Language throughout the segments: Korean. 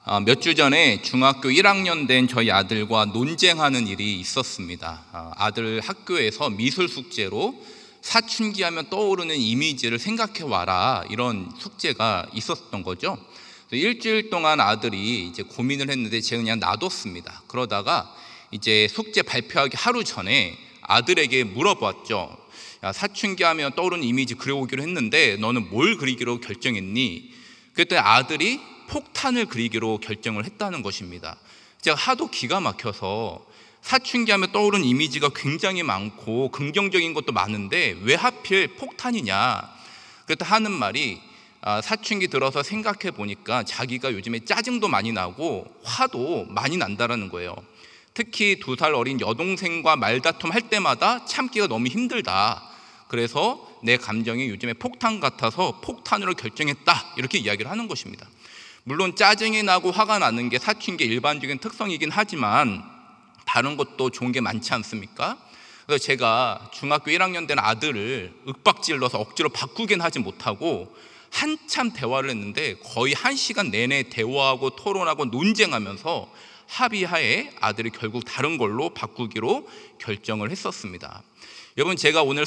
몇 주 전에 중학교 1학년 된 저희 아들과 논쟁하는 일이 있었습니다. 아들 학교에서 미술 숙제로 사춘기 하면 떠오르는 이미지를 생각해 와라, 이런 숙제가 있었던 거죠. 일주일 동안 아들이 이제 고민을 했는데 제가 그냥 놔뒀습니다. 그러다가 이제 숙제 발표하기 하루 전에 아들에게 물어봤죠. 야, 사춘기 하면 떠오르는 이미지 그려오기로 했는데 너는 뭘 그리기로 결정했니? 그랬더니 아들이 폭탄을 그리기로 결정을 했다는 것입니다. 제가 하도 기가 막혀서 사춘기 하면 떠오르는 이미지가 굉장히 많고 긍정적인 것도 많은데 왜 하필 폭탄이냐? 그랬더니 하는 말이 사춘기 들어서 생각해 보니까 자기가 요즘에 짜증도 많이 나고 화도 많이 난다라는 거예요. 특히 2살 어린 여동생과 말다툼 할 때마다 참기가 너무 힘들다. 그래서 내 감정이 요즘에 폭탄 같아서 폭탄으로 결정했다, 이렇게 이야기를 하는 것입니다. 물론 짜증이 나고 화가 나는 게 사춘기의 일반적인 특성이긴 하지만 다른 것도 좋은 게 많지 않습니까? 그래서 제가 중학교 1학년 된 아들을 윽박질러서 억지로 바꾸긴 하지 못하고 한참 대화를 했는데 거의 1시간 내내 대화하고 토론하고 논쟁하면서 합의하에 아들이 결국 다른 걸로 바꾸기로 결정을 했었습니다. 여러분, 제가 오늘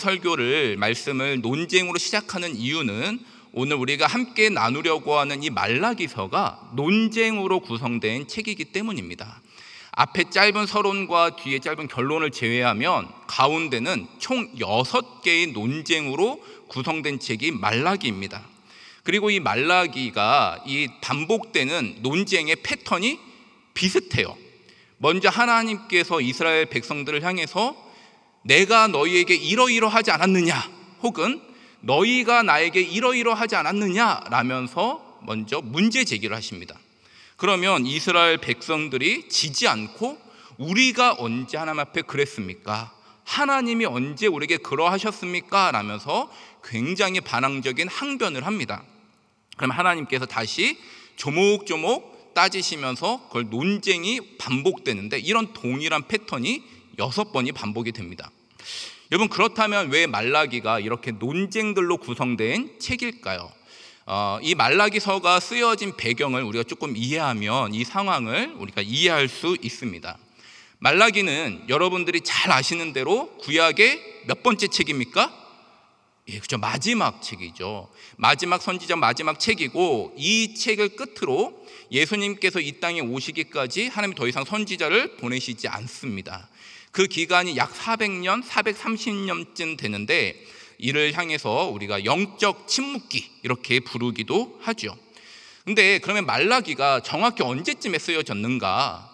말씀을 논쟁으로 시작하는 이유는 오늘 우리가 함께 나누려고 하는 이 말라기서가 논쟁으로 구성된 책이기 때문입니다. 앞에 짧은 서론과 뒤에 짧은 결론을 제외하면 가운데는 총 6개의 논쟁으로 구성된 책이 말라기입니다. 그리고 이 말라기가 이 반복되는 논쟁의 패턴이 비슷해요. 먼저 하나님께서 이스라엘 백성들을 향해서 내가 너희에게 이러이러하지 않았느냐, 혹은 너희가 나에게 이러이러하지 않았느냐 라면서 먼저 문제 제기를 하십니다. 그러면 이스라엘 백성들이 지지 않고 우리가 언제 하나님 앞에 그랬습니까? 하나님이 언제 우리에게 그러하셨습니까? 라면서 굉장히 반항적인 항변을 합니다. 그럼 하나님께서 다시 조목조목 따지시면서 그걸 논쟁이 반복되는데 이런 동일한 패턴이 6번이 반복이 됩니다. 여러분, 그렇다면 왜 말라기가 이렇게 논쟁들로 구성된 책일까요? 이 말라기서가 쓰여진 배경을 우리가 조금 이해하면 이 상황을 우리가 이해할 수 있습니다. 말라기는 여러분들이 잘 아시는 대로 구약의 몇 번째 책입니까? 예, 그렇죠. 마지막 책이죠. 마지막 선지자 마지막 책이고, 이 책을 끝으로 예수님께서 이 땅에 오시기까지 하나님이 더 이상 선지자를 보내시지 않습니다. 그 기간이 약 400년, 430년쯤 되는데 이를 향해서 우리가 영적 침묵기 이렇게 부르기도 하죠. 근데 그러면 말라기가 정확히 언제쯤에 쓰여졌는가?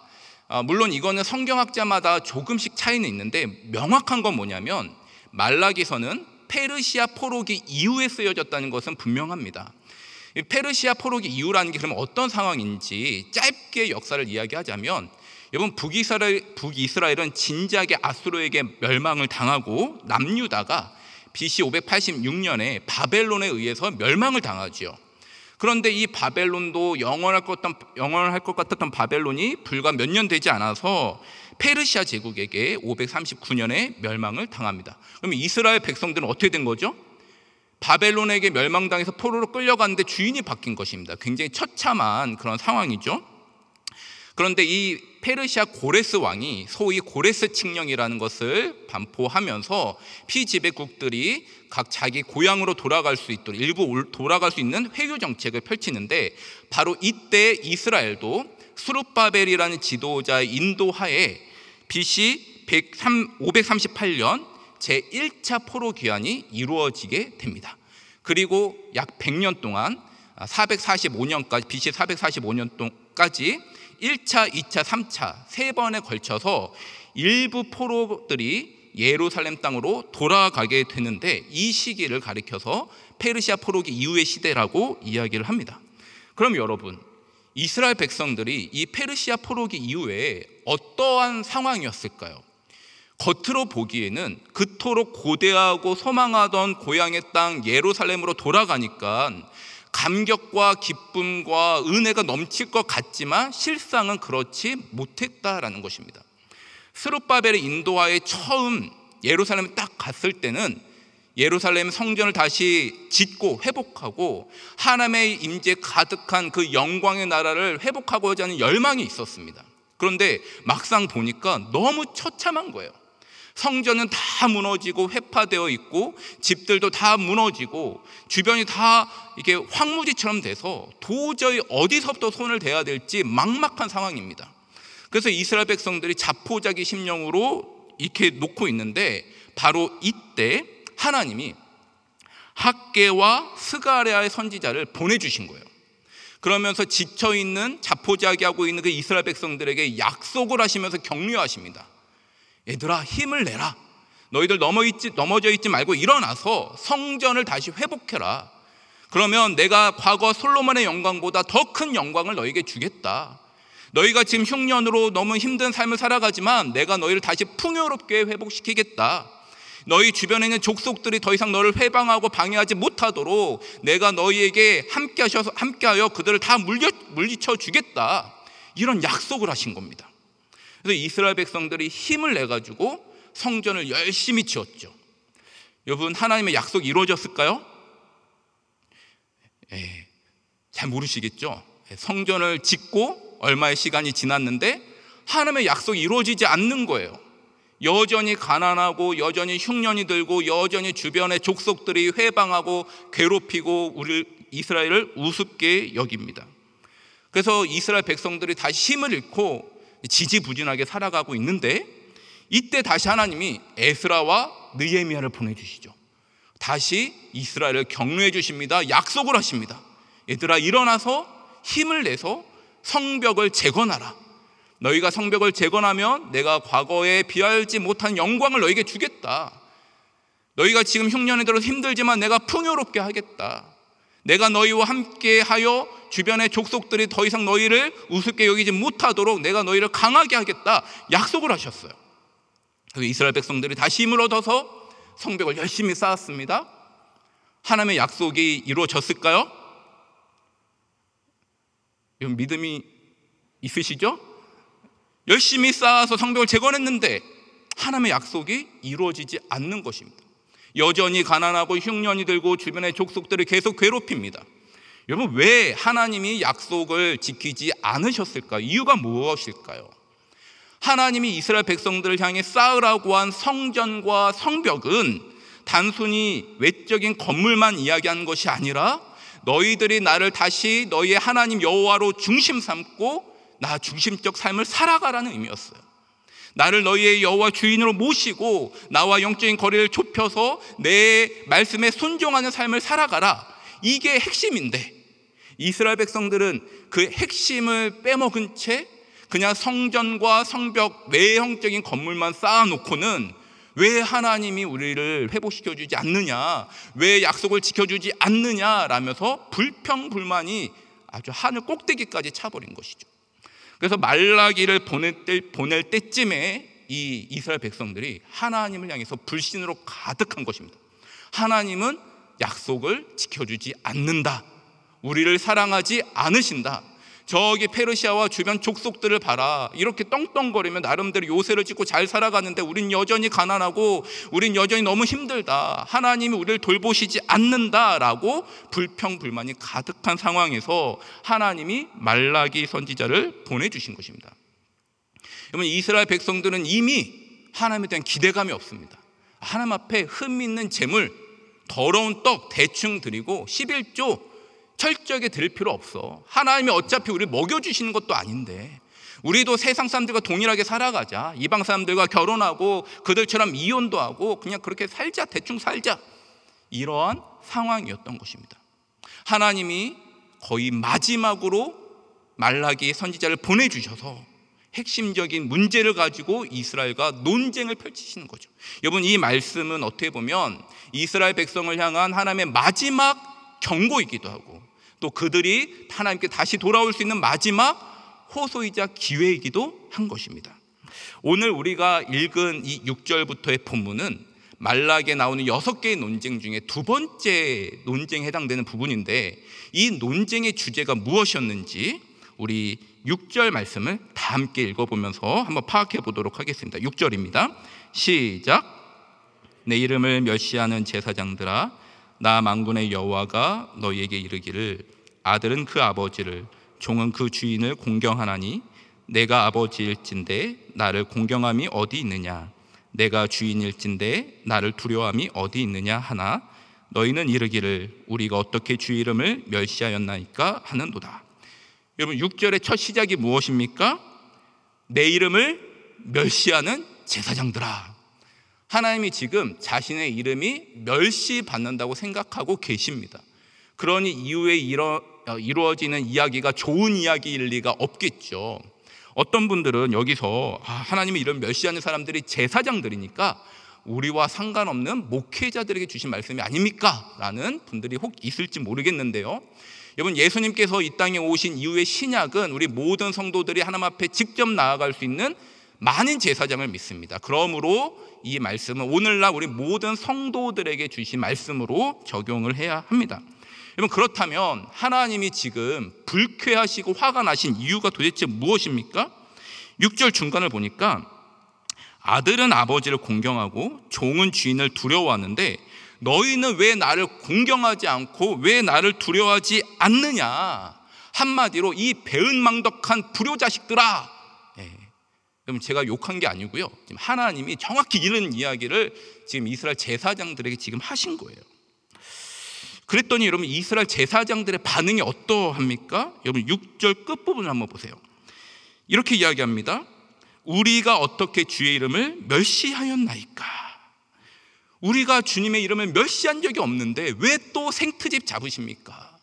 물론 이거는 성경학자마다 조금씩 차이는 있는데 명확한 건 뭐냐면 말라기서는 페르시아 포로기 이후에 쓰여졌다는 것은 분명합니다. 페르시아 포로기 이후라는 게 그러면 어떤 상황인지 짧게 역사를 이야기하자면, 여러분, 북이스라엘은 진작에 아수르에게 멸망을 당하고 남유다가 BC 586년에 바벨론에 의해서 멸망을 당하죠. 그런데 이 바벨론도 영원할 것 같았던 바벨론이 불과 몇 년 되지 않아서 페르시아 제국에게 539년에 멸망을 당합니다. 그러면 이스라엘 백성들은 어떻게 된 거죠? 바벨론에게 멸망당해서 포로로 끌려갔는데 주인이 바뀐 것입니다. 굉장히 처참한 그런 상황이죠. 그런데 이 페르시아 고레스 왕이 소위 고레스 칙령이라는 것을 반포하면서 피지배국들이 각 자기 고향으로 돌아갈 수 있도록 일부 돌아갈 수 있는 회유 정책을 펼치는데, 바로 이때 이스라엘도 스룹바벨이라는 지도자의 인도하에 BC 538년 제1차 포로 귀환이 이루어지게 됩니다. 그리고 약 100년 동안 445년까지 BC 445년까지 1차, 2차, 3차 3번에 걸쳐서 일부 포로들이 예루살렘 땅으로 돌아가게 되는데, 이 시기를 가리켜서 페르시아 포로기 이후의 시대라고 이야기를 합니다. 그럼 여러분, 이스라엘 백성들이 이 페르시아 포로기 이후에 어떠한 상황이었을까요? 겉으로 보기에는 그토록 고대하고 소망하던 고향의 땅 예루살렘으로 돌아가니까 감격과 기쁨과 은혜가 넘칠 것 같지만 실상은 그렇지 못했다라는 것입니다. 스룹바벨의 인도하에 처음 예루살렘에 딱 갔을 때는 예루살렘 성전을 다시 짓고 회복하고 하나님의 임재 가득한 그 영광의 나라를 회복하고자 하는 열망이 있었습니다. 그런데 막상 보니까 너무 처참한 거예요. 성전은 다 무너지고 회파되어 있고 집들도 다 무너지고 주변이 다 이게 황무지처럼 돼서 도저히 어디서부터 손을 대야 될지 막막한 상황입니다. 그래서 이스라엘 백성들이 자포자기 심령으로 이렇게 놓고 있는데 바로 이때 하나님이 학개와 스가랴의 선지자를 보내주신 거예요. 그러면서 지쳐있는 자포자기하고 있는 그 이스라엘 백성들에게 약속을 하시면서 격려하십니다. 얘들아, 힘을 내라. 너희들 넘어져 있지 말고 일어나서 성전을 다시 회복해라. 그러면 내가 과거 솔로몬의 영광보다 더 큰 영광을 너희에게 주겠다. 너희가 지금 흉년으로 너무 힘든 삶을 살아가지만 내가 너희를 다시 풍요롭게 회복시키겠다. 너희 주변에 있는 족속들이 더 이상 너를 회방하고 방해하지 못하도록 내가 너희에게 함께하여 그들을 다 물리쳐 주겠다. 이런 약속을 하신 겁니다. 그래서 이스라엘 백성들이 힘을 내가지고 성전을 열심히 지었죠. 여러분, 하나님의 약속이 이루어졌을까요? 잘 모르시겠죠? 성전을 짓고 얼마의 시간이 지났는데 하나님의 약속이 이루어지지 않는 거예요. 여전히 가난하고 여전히 흉년이 들고 여전히 주변의 족속들이 회방하고 괴롭히고 우리 이스라엘을 우습게 여깁니다. 그래서 이스라엘 백성들이 다시 힘을 잃고 지지부진하게 살아가고 있는데 이때 다시 하나님이 에스라와 느헤미야를 보내주시죠. 다시 이스라엘을 격려해 주십니다. 약속을 하십니다. 얘들아, 일어나서 힘을 내서 성벽을 재건하라. 너희가 성벽을 재건하면 내가 과거에 비하지 못한 영광을 너희에게 주겠다. 너희가 지금 흉년에 들어서 힘들지만 내가 풍요롭게 하겠다. 내가 너희와 함께하여 주변의 족속들이 더 이상 너희를 우습게 여기지 못하도록 내가 너희를 강하게 하겠다. 약속을 하셨어요. 그래서 이스라엘 백성들이 다시 힘을 얻어서 성벽을 열심히 쌓았습니다. 하나님의 약속이 이루어졌을까요? 여러분, 믿음이 있으시죠? 열심히 쌓아서 성벽을 재건했는데 하나님의 약속이 이루어지지 않는 것입니다. 여전히 가난하고 흉년이 들고 주변의 족속들을 계속 괴롭힙니다. 여러분, 왜 하나님이 약속을 지키지 않으셨을까요? 이유가 무엇일까요? 하나님이 이스라엘 백성들을 향해 쌓으라고 한 성전과 성벽은 단순히 외적인 건물만 이야기하는 것이 아니라 너희들이 나를 다시 너희의 하나님 여호와로 중심 삼고 나 중심적 삶을 살아가라는 의미였어요. 나를 너희의 여호와 주인으로 모시고 나와 영적인 거리를 좁혀서 내 말씀에 순종하는 삶을 살아가라. 이게 핵심인데 이스라엘 백성들은 그 핵심을 빼먹은 채 그냥 성전과 성벽 외형적인 건물만 쌓아놓고는 왜 하나님이 우리를 회복시켜주지 않느냐, 왜 약속을 지켜주지 않느냐라면서 불평불만이 아주 하늘 꼭대기까지 차버린 것이죠. 그래서 말라기를 보낼 때쯤에 이 이스라엘 백성들이 하나님을 향해서 불신으로 가득한 것입니다. 하나님은 약속을 지켜주지 않는다. 우리를 사랑하지 않으신다. 저기 페르시아와 주변 족속들을 봐라. 이렇게 떵떵거리며 나름대로 요새를 짓고 잘 살아가는데 우린 여전히 가난하고 우린 여전히 너무 힘들다. 하나님이 우리를 돌보시지 않는다라고 불평불만이 가득한 상황에서 하나님이 말라기 선지자를 보내주신 것입니다. 여러분, 이스라엘 백성들은 이미 하나님에 대한 기대감이 없습니다. 하나님 앞에 흠 있는 재물, 더러운 떡 대충 드리고 11조 철저하게 드릴 필요 없어. 하나님이 어차피 우리를 먹여주시는 것도 아닌데 우리도 세상 사람들과 동일하게 살아가자. 이방 사람들과 결혼하고 그들처럼 이혼도 하고 그냥 그렇게 살자. 대충 살자. 이러한 상황이었던 것입니다. 하나님이 거의 마지막으로 말라기 선지자를 보내주셔서 핵심적인 문제를 가지고 이스라엘과 논쟁을 펼치시는 거죠. 여러분, 이 말씀은 어떻게 보면 이스라엘 백성을 향한 하나님의 마지막 경고이기도 하고 또 그들이 하나님께 다시 돌아올 수 있는 마지막 호소이자 기회이기도 한 것입니다. 오늘 우리가 읽은 이 6절부터의 본문은 말라기에 나오는 6개의 논쟁 중에 두 번째 논쟁에 해당되는 부분인데 이 논쟁의 주제가 무엇이었는지 우리 6절 말씀을 다 함께 읽어보면서 한번 파악해 보도록 하겠습니다. 6절입니다. 시작. 내 이름을 멸시하는 제사장들아, 나 만군의 여호와가 너희에게 이르기를 아들은 그 아버지를, 종은 그 주인을 공경하나니 내가 아버지일진데 나를 공경함이 어디 있느냐? 내가 주인일진데 나를 두려워함이 어디 있느냐 하나 너희는 이르기를 우리가 어떻게 주의 이름을 멸시하였나이까 하는도다. 여러분, 6절의 첫 시작이 무엇입니까? 내 이름을 멸시하는 제사장들아. 하나님이 지금 자신의 이름이 멸시받는다고 생각하고 계십니다. 그러니 이후에 이루어지는 이야기가 좋은 이야기일 리가 없겠죠. 어떤 분들은 여기서 하나님의 이름 멸시하는 사람들이 제사장들이니까 우리와 상관없는 목회자들에게 주신 말씀이 아닙니까? 라는 분들이 혹 있을지 모르겠는데요, 여러분, 예수님께서 이 땅에 오신 이후의 신약은 우리 모든 성도들이 하나님 앞에 직접 나아갈 수 있는 많은 제사장을 믿습니다. 그러므로 이 말씀은 오늘날 우리 모든 성도들에게 주신 말씀으로 적용을 해야 합니다. 여러분, 그렇다면 하나님이 지금 불쾌하시고 화가 나신 이유가 도대체 무엇입니까? 6절 중간을 보니까 아들은 아버지를 공경하고 종은 주인을 두려워하는데 너희는 왜 나를 공경하지 않고 왜 나를 두려워하지 않느냐? 한마디로 이 배은망덕한 불효자식들아. 그럼 제가 욕한 게 아니고요, 지금 하나님이 정확히 이런 이야기를 지금 이스라엘 제사장들에게 지금 하신 거예요. 그랬더니 여러분, 이스라엘 제사장들의 반응이 어떠합니까? 여러분, 6절 끝부분을 한번 보세요. 이렇게 이야기합니다. 우리가 어떻게 주의 이름을 멸시하였나이까? 우리가 주님의 이름을 멸시한 적이 없는데 왜 또 생트집 잡으십니까?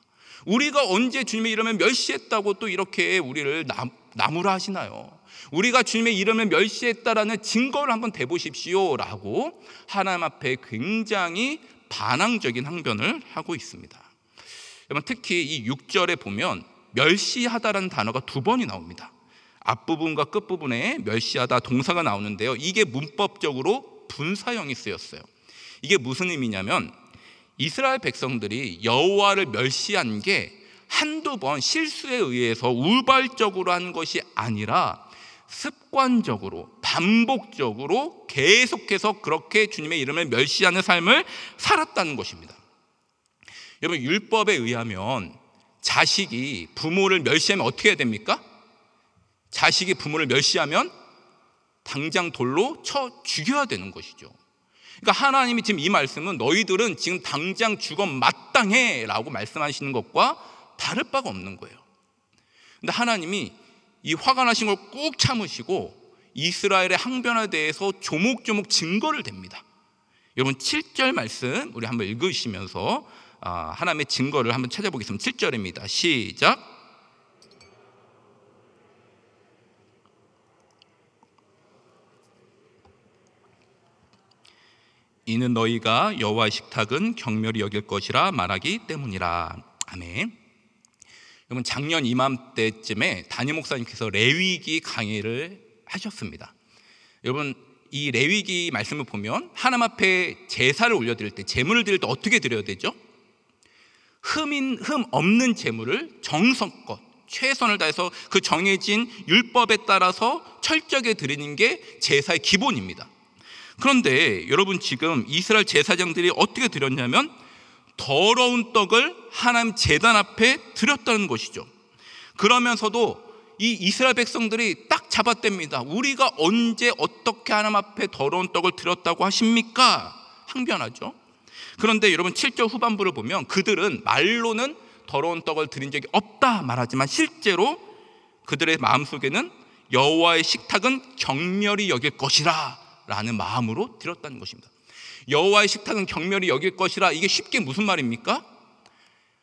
우리가 언제 주님의 이름을 멸시했다고 또 이렇게 우리를 나무라 하시나요? 우리가 주님의 이름을 멸시했다라는 증거를 한번 대보십시오 라고 하나님 앞에 굉장히 반항적인 항변을 하고 있습니다. 여러분, 특히 이 6절에 보면 멸시하다라는 단어가 2번이 나옵니다. 앞부분과 끝부분에 멸시하다 동사가 나오는데요, 이게 문법적으로 분사형이 쓰였어요. 이게 무슨 의미냐면 이스라엘 백성들이 여호와를 멸시한 게 한두 번 실수에 의해서 우발적으로 한 것이 아니라 습관적으로 반복적으로 계속해서 그렇게 주님의 이름을 멸시하는 삶을 살았다는 것입니다. 여러분, 율법에 의하면 자식이 부모를 멸시하면 어떻게 해야 됩니까? 자식이 부모를 멸시하면 당장 돌로 쳐 죽여야 되는 것이죠. 그러니까 하나님이 지금 이 말씀은 너희들은 지금 당장 죽어 마땅해 라고 말씀하시는 것과 다를 바가 없는 거예요. 근데 하나님이 이 화가 나신 걸 꾹 참으시고 이스라엘의 항변에 대해서 조목조목 증거를 댑니다. 여러분, 7절 말씀 우리 한번 읽으시면서 하나님의 증거를 한번 찾아보겠습니다. 7절입니다. 시작. 이는 너희가 여호와의 식탁은 경멸히 여길 것이라 말하기 때문이라. 아멘. 여러분, 작년 이맘때쯤에 담임 목사님께서 레위기 강의를 하셨습니다. 여러분, 이 레위기 말씀을 보면 하나님 앞에 제사를 올려드릴 때, 제물을 드릴 때 어떻게 드려야 되죠? 흠 없는 제물을 정성껏 최선을 다해서 그 정해진 율법에 따라서 철저하게 드리는 게 제사의 기본입니다. 그런데 여러분, 지금 이스라엘 제사장들이 어떻게 드렸냐면 더러운 떡을 하나님 제단 앞에 드렸다는 것이죠. 그러면서도 이 이스라엘 백성들이 딱 잡아댑니다. 우리가 언제 어떻게 하나님 앞에 더러운 떡을 드렸다고 하십니까? 항변하죠. 그런데 여러분, 7절 후반부를 보면 그들은 말로는 더러운 떡을 드린 적이 없다 말하지만 실제로 그들의 마음속에는 여호와의 식탁은 경멸히 여길 것이라 라는 마음으로 드렸다는 것입니다. 여호와의 식탁은 경멸히 여길 것이라, 이게 쉽게 무슨 말입니까?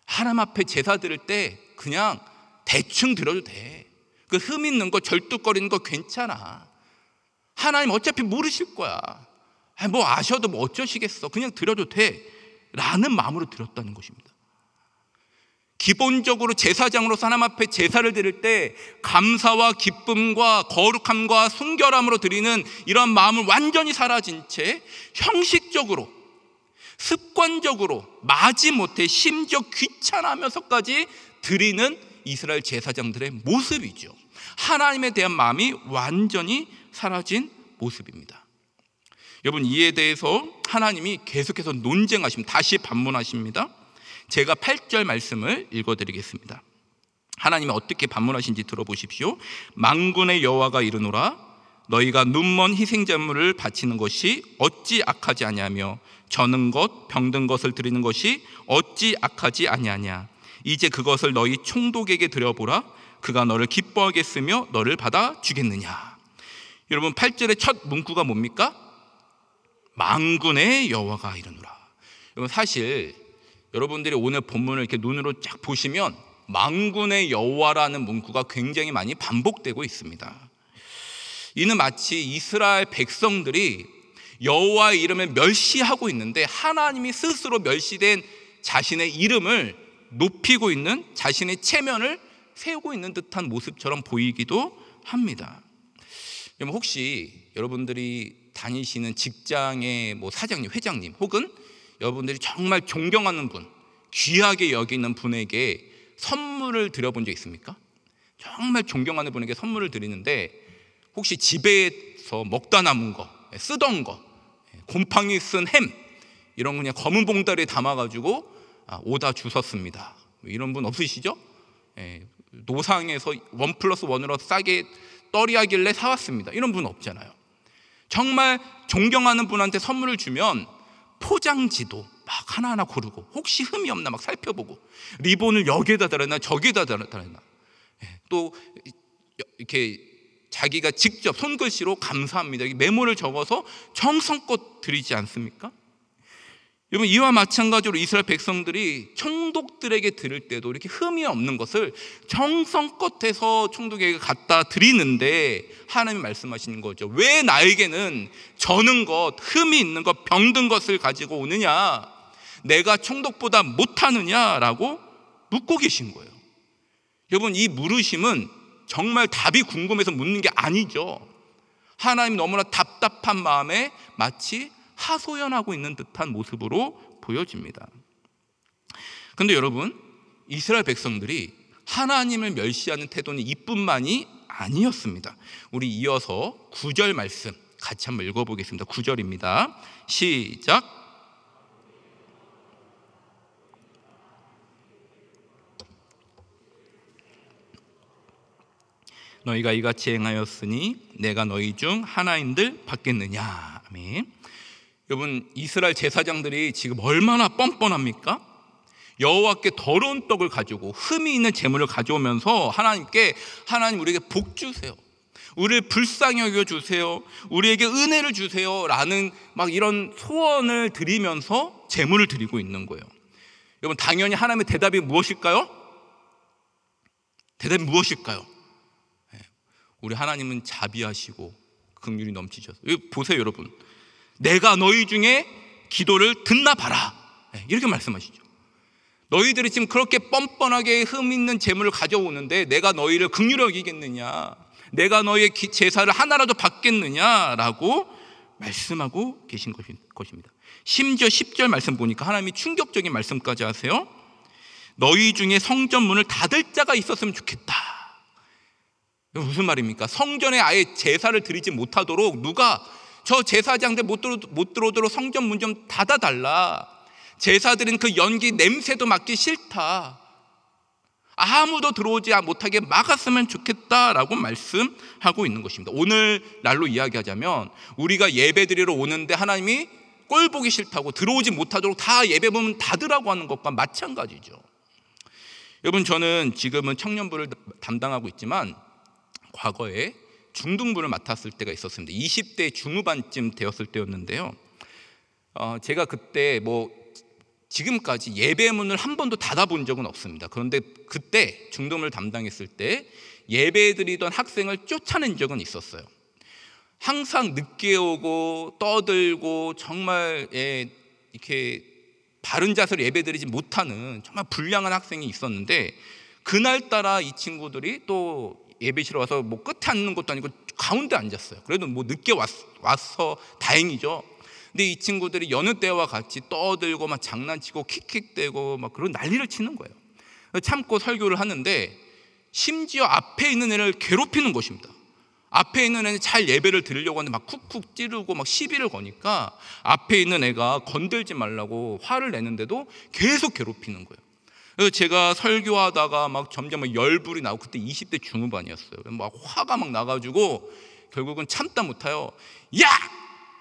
하나님 앞에 제사 드릴 때 그냥 대충 드려도 돼. 그 흠 있는 거, 절뚝거리는 거 괜찮아. 하나님 어차피 모르실 거야. 뭐 아셔도 뭐 어쩌시겠어. 그냥 드려도 돼 라는 마음으로 드렸다는 것입니다. 기본적으로 제사장으로서 하나님 앞에 제사를 드릴 때 감사와 기쁨과 거룩함과 순결함으로 드리는 이런 마음을 완전히 사라진 채 형식적으로, 습관적으로, 마지못해 심지어 귀찮아하면서까지 드리는 이스라엘 제사장들의 모습이죠. 하나님에 대한 마음이 완전히 사라진 모습입니다. 여러분, 이에 대해서 하나님이 계속해서 논쟁하십니다. 다시 반문하십니다. 제가 8절 말씀을 읽어드리겠습니다. 하나님이 어떻게 반문하신지 들어보십시오. 만군의 여호와가 이르노라, 너희가 눈먼 희생제물을 바치는 것이 어찌 악하지 아니하며 저는 것 병든 것을 드리는 것이 어찌 악하지 아니하냐. 이제 그것을 너희 총독에게 드려보라. 그가 너를 기뻐하겠으며 너를 받아 주겠느냐. 여러분, 8절의 첫 문구가 뭡니까? 만군의 여호와가 이르노라. 여러분, 사실 여러분들이 오늘 본문을 이렇게 눈으로 쫙 보시면 만군의 여호와라는 문구가 굉장히 많이 반복되고 있습니다. 이는 마치 이스라엘 백성들이 여호와의 이름을 멸시하고 있는데 하나님이 스스로 멸시된 자신의 이름을 높이고 있는, 자신의 체면을 세우고 있는 듯한 모습처럼 보이기도 합니다. 혹시 여러분들이 다니시는 직장의 사장님, 회장님, 혹은 여러분들이 정말 존경하는 분, 귀하게 여기는 분에게 선물을 드려본 적 있습니까? 정말 존경하는 분에게 선물을 드리는데 혹시 집에서 먹다 남은 거, 쓰던 거, 곰팡이 쓴 햄 이런 거 그냥 검은 봉다리에 담아가지고 오다 주셨습니다. 이런 분 없으시죠? 노상에서 1+1으로 싸게 떨이하길래 사왔습니다. 이런 분 없잖아요. 정말 존경하는 분한테 선물을 주면 포장지도 막 하나하나 고르고 혹시 흠이 없나 막 살펴보고 리본을 여기에다 달았나 저기에다 달았나 또 이렇게 자기가 직접 손글씨로 감사합니다 메모를 적어서 정성껏 드리지 않습니까? 여러분, 이와 마찬가지로 이스라엘 백성들이 총독들에게 드릴 때도 이렇게 흠이 없는 것을 정성껏 해서 총독에게 갖다 드리는데 하나님이 말씀하시는 거죠. 왜 나에게는 저는 것, 흠이 있는 것, 병든 것을 가지고 오느냐, 내가 총독보다 못하느냐라고 묻고 계신 거예요. 여러분, 이 물으심은 정말 답이 궁금해서 묻는 게 아니죠. 하나님 너무나 답답한 마음에 마치 하소연하고 있는 듯한 모습으로 보여집니다. 그런데 여러분, 이스라엘 백성들이 하나님을 멸시하는 태도는 이뿐만이 아니었습니다. 우리 이어서 9절 말씀 같이 한번 읽어보겠습니다. 9절입니다. 시작. 너희가 이같이 행하였으니 내가 너희 중 하나인들 받겠느냐. 아멘. 여러분, 이스라엘 제사장들이 지금 얼마나 뻔뻔합니까? 여호와께 더러운 떡을 가지고 흠이 있는 제물을 가져오면서 하나님께, 하나님 우리에게 복 주세요, 우리를 불쌍히 여겨주세요, 우리에게 은혜를 주세요 라는 막 이런 소원을 드리면서 제물을 드리고 있는 거예요. 여러분, 당연히 하나님의 대답이 무엇일까요? 대답이 무엇일까요? 우리 하나님은 자비하시고 긍휼이 넘치셔서, 보세요 여러분, 내가 너희 중에 기도를 듣나 봐라 이렇게 말씀하시죠. 너희들이 지금 그렇게 뻔뻔하게 흠 있는 재물을 가져오는데 내가 너희를 긍휼히 여기겠느냐, 내가 너희의 제사를 하나라도 받겠느냐라고 말씀하고 계신 것입니다. 심지어 10절 말씀 보니까 하나님이 충격적인 말씀까지 하세요. 너희 중에 성전 문을 닫을 자가 있었으면 좋겠다. 무슨 말입니까? 성전에 아예 제사를 드리지 못하도록 누가 저 제사장들 못 들어오도록 성전 문 좀 닫아달라. 제사드린 그 연기 냄새도 맡기 싫다. 아무도 들어오지 못하게 막았으면 좋겠다라고 말씀하고 있는 것입니다. 오늘 날로 이야기하자면 우리가 예배드리러 오는데 하나님이 꼴 보기 싫다고 들어오지 못하도록 다 예배 문 닫으라고 하는 것과 마찬가지죠. 여러분, 저는 지금은 청년부를 담당하고 있지만 과거에 중등부를 맡았을 때가 있었습니다. 20대 중후반쯤 되었을 때였는데요. 제가 그때 지금까지 예배문을 한 번도 닫아본 적은 없습니다. 그런데 그때 중등부를 담당했을 때 예배드리던 학생을 쫓아낸 적은 있었어요. 항상 늦게 오고 떠들고 정말 이렇게 바른 자세로 예배드리지 못하는 정말 불량한 학생이 있었는데, 그날따라 이 친구들이 또 예배실에 와서 끝에 앉는 것도 아니고 가운데 앉았어요. 그래도 늦게 와서 다행이죠. 근데 이 친구들이 여느 때와 같이 떠들고 막 장난치고 킥킥대고 막 그런 난리를 치는 거예요. 참고 설교를 하는데 심지어 앞에 있는 애를 괴롭히는 것입니다. 앞에 있는 애는 잘 예배를 드리려고 하는데 막 쿡쿡 찌르고 막 시비를 거니까 앞에 있는 애가 건들지 말라고 화를 내는데도 계속 괴롭히는 거예요. 그래서 제가 설교하다가 막 점점 막 열불이 나고, 그때 20대 중후반이었어요. 막 화가 막 나가지고 결국은 참다 못해요. 야!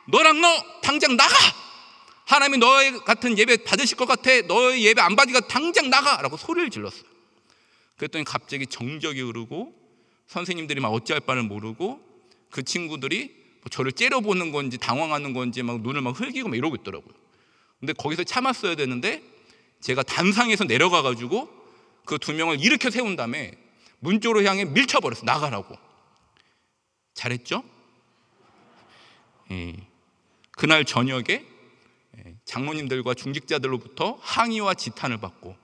너랑 너 당장 나가! 하나님이 너의 같은 예배 받으실 것 같아. 너의 예배 안 받으니까 당장 나가! 라고 소리를 질렀어요. 그랬더니 갑자기 정적이 흐르고 선생님들이 막 어찌할 바를 모르고 그 친구들이 저를 째려보는 건지 당황하는 건지 막 눈을 막 흘기고 막 이러고 있더라고요. 근데 거기서 참았어야 되는데 제가 단상에서 내려가가지고 그 두 명을 일으켜 세운 다음에 문 쪽으로 향해 밀쳐버렸어요. 나가라고. 잘했죠? 그날 저녁에 장로님들과 중직자들로부터 항의와 지탄을 받고,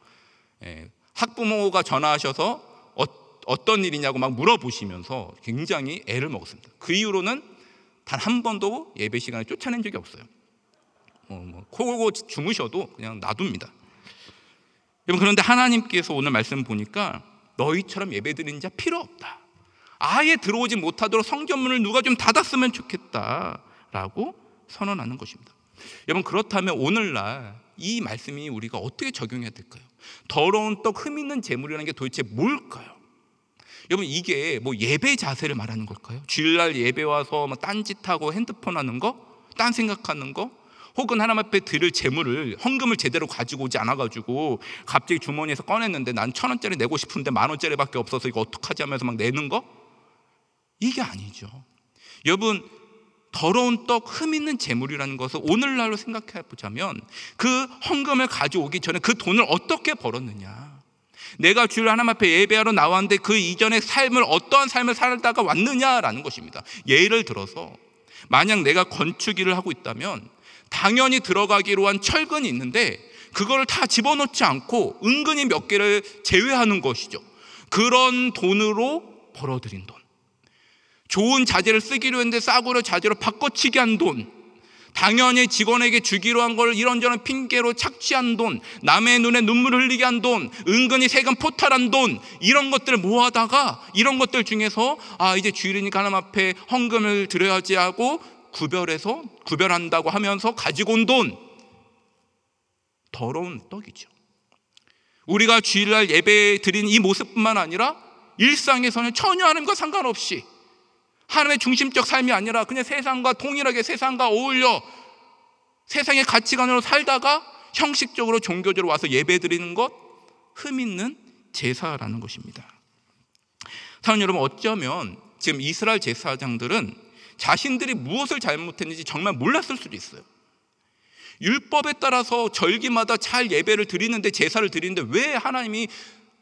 학부모가 전화하셔서 어떤 일이냐고 막 물어보시면서 굉장히 애를 먹었습니다. 그 이후로는 단 한 번도 예배 시간에 쫓아낸 적이 없어요. 코 골고 주무셔도 그냥 놔둡니다. 여러분, 그런데 하나님께서 오늘 말씀 보니까 너희처럼 예배 드리는 자 필요 없다. 아예 들어오지 못하도록 성전문을 누가 좀 닫았으면 좋겠다라고 선언하는 것입니다. 여러분, 그렇다면 오늘날 이 말씀이 우리가 어떻게 적용해야 될까요? 더러운 떡, 흠 있는 재물이라는 게 도대체 뭘까요? 여러분, 이게 뭐 예배 자세를 말하는 걸까요? 주일날 예배 와서 뭐 딴짓하고 핸드폰 하는 거? 딴 생각하는 거? 혹은 하나님 앞에 드릴 재물을, 헌금을 제대로 가지고 오지 않아가지고 갑자기 주머니에서 꺼냈는데 난 1,000원짜리 내고 싶은데 10,000원짜리밖에 없어서 이거 어떡하지 하면서 막 내는 거? 이게 아니죠. 여러분, 더러운 떡, 흠 있는 재물이라는 것을 오늘날로 생각해 보자면 그 헌금을 가져오기 전에 그 돈을 어떻게 벌었느냐, 내가 주일 하나님 앞에 예배하러 나왔는데 그 이전의 삶을, 어떠한 삶을 살다가 왔느냐라는 것입니다. 예를 들어서 만약 내가 건축 일을 하고 있다면 당연히 들어가기로 한 철근이 있는데 그걸 다 집어넣지 않고 은근히 몇 개를 제외하는 것이죠. 그런 돈으로 벌어들인 돈, 좋은 자재를 쓰기로 했는데 싸구려 자재로 바꿔치기 한 돈, 당연히 직원에게 주기로 한 걸 이런저런 핑계로 착취한 돈, 남의 눈에 눈물을 흘리게 한 돈, 은근히 세금 포탈한 돈, 이런 것들을 모아다가 이런 것들 중에서 이제 주일이니까 하나님 앞에 헌금을 드려야지 하고 구별한다고 하면서 가지고 온 돈, 더러운 떡이죠. 우리가 주일날 예배 드린 이 모습뿐만 아니라 일상에서는 전혀 하나님과 상관없이 하나님의 중심적 삶이 아니라 그냥 세상과 동일하게 세상과 어울려 세상의 가치관으로 살다가 형식적으로 종교적으로 와서 예배드리는 것, 흠 있는 제사라는 것입니다. 사랑하는 여러분, 어쩌면 지금 이스라엘 제사장들은 자신들이 무엇을 잘못했는지 정말 몰랐을 수도 있어요. 율법에 따라서 절기마다 잘 예배를 드리는데, 제사를 드리는데 왜 하나님이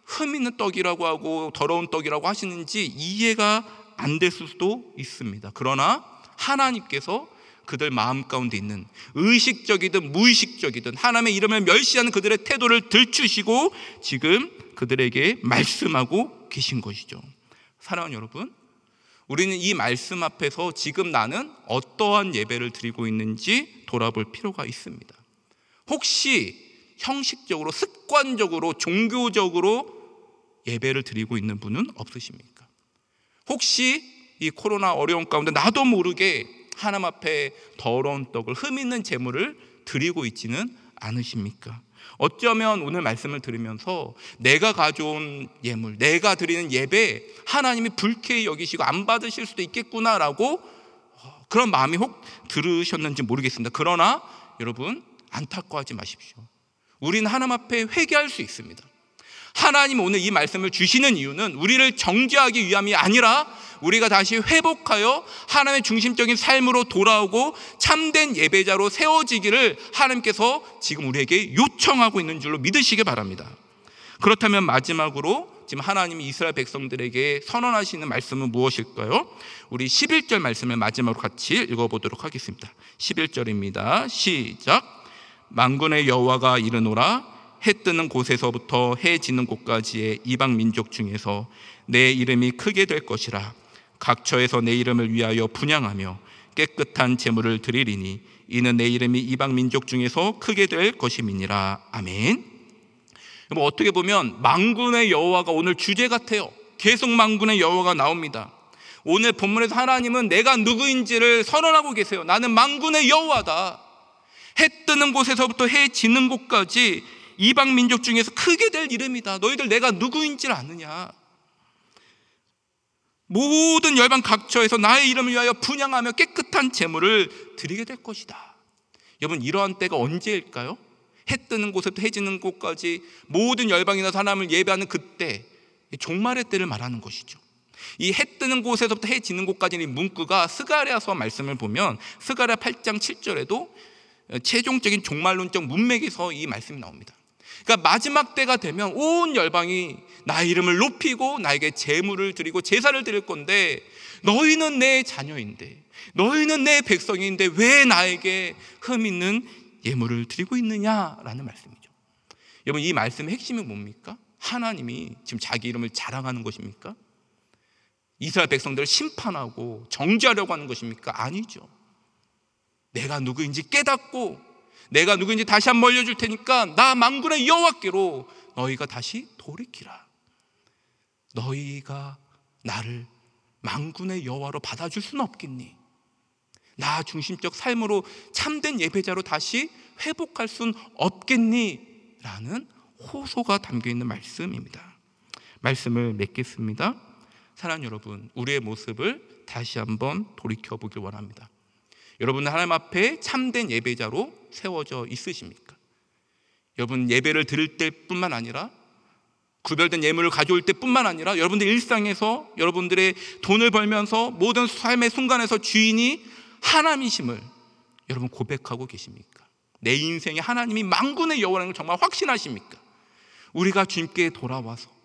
흠 있는 떡이라고 하고 더러운 떡이라고 하시는지 이해가 안 됐을 수도 있습니다. 그러나 하나님께서 그들 마음 가운데 있는 의식적이든 무의식적이든 하나님의 이름을 멸시하는 그들의 태도를 들추시고 지금 그들에게 말씀하고 계신 것이죠. 사랑하는 여러분, 우리는 이 말씀 앞에서 지금 나는 어떠한 예배를 드리고 있는지 돌아볼 필요가 있습니다. 혹시 형식적으로, 습관적으로, 종교적으로 예배를 드리고 있는 분은 없으십니까? 혹시 이 코로나 어려운 가운데 나도 모르게 하나님 앞에 더러운 떡을, 흠 있는 재물을 드리고 있지는 않으십니까? 어쩌면 오늘 말씀을 들으면서 내가 가져온 예물, 내가 드리는 예배 하나님이 불쾌히 여기시고 안 받으실 수도 있겠구나라고 그런 마음이 혹 들으셨는지 모르겠습니다. 그러나 여러분, 안타까워하지 마십시오. 우리는 하나님 앞에 회개할 수 있습니다. 하나님 오늘 이 말씀을 주시는 이유는 우리를 정죄하기 위함이 아니라 우리가 다시 회복하여 하나님의 중심적인 삶으로 돌아오고 참된 예배자로 세워지기를 하나님께서 지금 우리에게 요청하고 있는 줄로 믿으시기 바랍니다. 그렇다면 마지막으로 지금 하나님이 이스라엘 백성들에게 선언하시는 말씀은 무엇일까요? 우리 11절 말씀을 마지막으로 같이 읽어보도록 하겠습니다. 11절입니다. 시작. 만군의 여호와가 이르노라. 해 뜨는 곳에서부터 해 지는 곳까지의 이방 민족 중에서 내 이름이 크게 될 것이라. 각처에서 내 이름을 위하여 분향하며 깨끗한 제물을 드리리니 이는 내 이름이 이방 민족 중에서 크게 될 것임이니라. 아멘. 뭐 어떻게 보면 만군의 여호와가 오늘 주제 같아요. 계속 만군의 여호와가 나옵니다. 오늘 본문에서 하나님은 내가 누구인지를 선언하고 계세요. 나는 만군의 여호와다. 해 뜨는 곳에서부터 해 지는 곳까지 이방 민족 중에서 크게 될 이름이다. 너희들 내가 누구인지를 아느냐? 모든 열방 각처에서 나의 이름을 위하여 분향하며 깨끗한 제물을 드리게 될 것이다. 여러분, 이러한 때가 언제일까요? 해 뜨는 곳에부터 해 지는 곳까지 모든 열방이나 사람을 예배하는 그때, 종말의 때를 말하는 것이죠. 이 해 뜨는 곳에서부터 해 지는 곳까지는 이 문구가 스가랴서 말씀을 보면 스가랴 8장 7절에도 최종적인 종말론적 문맥에서 이 말씀이 나옵니다. 그러니까 마지막 때가 되면 온 열방이 나의 이름을 높이고 나에게 제물을 드리고 제사를 드릴 건데, 너희는 내 자녀인데, 너희는 내 백성인데 왜 나에게 흠 있는 예물을 드리고 있느냐라는 말씀이죠. 여러분, 이 말씀의 핵심이 뭡니까? 하나님이 지금 자기 이름을 자랑하는 것입니까? 이스라엘 백성들을 심판하고 정죄하려고 하는 것입니까? 아니죠. 내가 누구인지 깨닫고 내가 누구인지 다시 한번 알려줄 테니까 나 만군의 여호와께로 너희가 다시 돌이키라. 너희가 나를 만군의 여호와로 받아줄 수는 없겠니? 나 중심적 삶으로 참된 예배자로 다시 회복할 수는 없겠니? 라는 호소가 담겨있는 말씀입니다. 말씀을 맺겠습니다. 사랑하는 여러분, 우리의 모습을 다시 한번 돌이켜보길 원합니다. 여러분은 하나님 앞에 참된 예배자로 세워져 있으십니까? 여러분, 예배를 드릴 때뿐만 아니라 구별된 예물을 가져올 때뿐만 아니라 여러분들 일상에서 여러분들의 돈을 벌면서 모든 삶의 순간에서 주인이 하나님이심을 여러분 고백하고 계십니까? 내 인생에 하나님이 만군의 여호와라는 걸 정말 확신하십니까? 우리가 주님께 돌아와서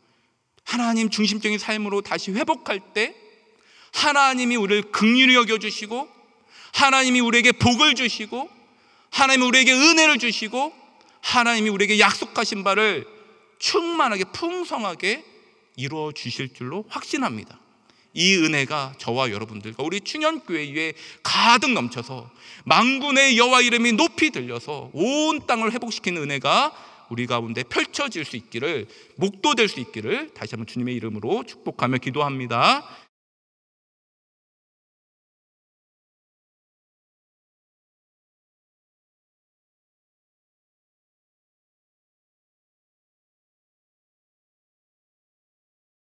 하나님 중심적인 삶으로 다시 회복할 때 하나님이 우리를 긍휼히 여겨주시고 하나님이 우리에게 복을 주시고 하나님이 우리에게 은혜를 주시고 하나님이 우리에게 약속하신 바를 충만하게 풍성하게 이루어 주실 줄로 확신합니다. 이 은혜가 저와 여러분들과 우리 충현교회 위에 가득 넘쳐서 만군의 여호와 이름이 높이 들려서 온 땅을 회복시키는 은혜가 우리 가운데 펼쳐질 수 있기를, 목도될 수 있기를 다시 한번 주님의 이름으로 축복하며 기도합니다.